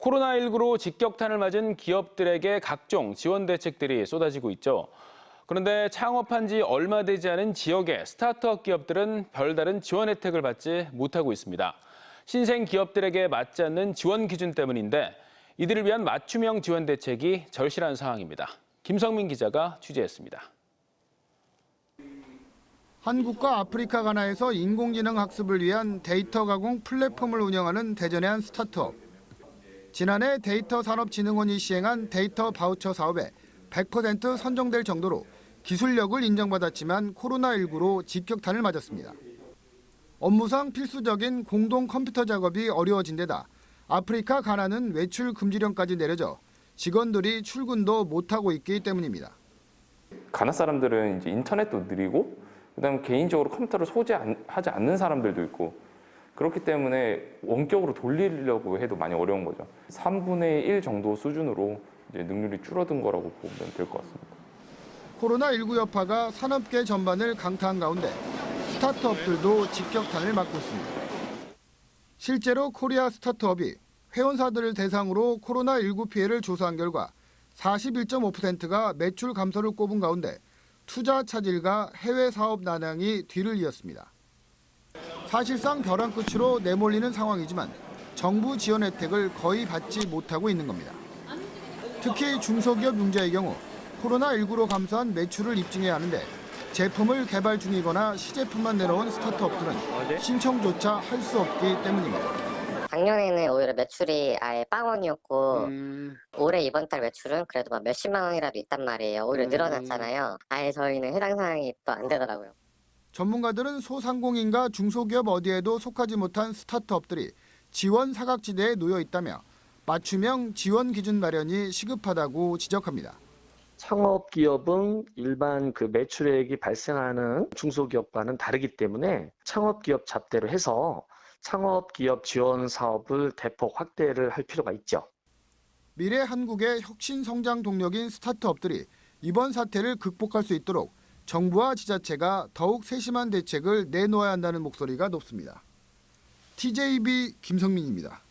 코로나19로 직격탄을 맞은 기업들에게 각종 지원 대책들이 쏟아지고 있죠. 그런데 창업한 지 얼마 되지 않은 지역의 스타트업 기업들은 별다른 지원 혜택을 받지 못하고 있습니다. 신생 기업들에게 맞지 않는 지원 기준 때문인데 이들을 위한 맞춤형 지원 대책이 절실한 상황입니다. 김성민 기자가 취재했습니다. 한국과 아프리카 가나에서 인공지능 학습을 위한 데이터 가공 플랫폼을 운영하는 대전의 한 스타트업. 지난해 데이터산업진흥원이 시행한 데이터 바우처 사업에 100% 선정될 정도로 기술력을 인정받았지만 코로나19로 직격탄을 맞았습니다. 업무상 필수적인 공동 컴퓨터 작업이 어려워진 데다 아프리카 가나는 외출 금지령까지 내려져 직원들이 출근도 못하고 있기 때문입니다. 가나 사람들은 이제 인터넷도 느리고 그다음에 개인적으로 컴퓨터를 소지하지 않는 사람들도 있고 그렇기 때문에 원격으로 돌리려고 해도 많이 어려운 거죠. 3분의 1 정도 수준으로 이제 능률이 줄어든 거라고 보면 될 것 같습니다. 코로나19 여파가 산업계 전반을 강타한 가운데 스타트업들도 직격탄을 맞고 있습니다. 실제로 코리아 스타트업이 회원사들을 대상으로 코로나19 피해를 조사한 결과 41.5%가 매출 감소를 꼽은 가운데 투자 차질과 해외 사업 난항이 뒤를 이었습니다. 사실상 벼랑 끝으로 내몰리는 상황이지만 정부 지원 혜택을 거의 받지 못하고 있는 겁니다. 특히 중소기업 융자의 경우 코로나19로 감소한 매출을 입증해야 하는데 제품을 개발 중이거나 시제품만 내놓은 스타트업들은 신청조차 할 수 없기 때문입니다. 작년에는 오히려 매출이 아예 빵원이었고 올해 이번 달 매출은 그래도 막 몇십만 원이라도 있단 말이에요. 오히려 늘어났잖아요. 아예 저희는 해당 사항이 또 안 되더라고요. 전문가들은 소상공인과 중소기업 어디에도 속하지 못한 스타트업들이 지원 사각지대에 놓여 있다며 맞춤형 지원 기준 마련이 시급하다고 지적합니다. 창업기업은 일반 매출액이 발생하는 중소기업과는 다르기 때문에 창업기업 잡대로 해서 창업기업 지원 사업을 대폭 확대를 할 필요가 있죠. 미래 한국의 혁신 성장 동력인 스타트업들이 이번 사태를 극복할 수 있도록 정부와 지자체가 더욱 세심한 대책을 내놓아야 한다는 목소리가 높습니다. TJB 김성민입니다.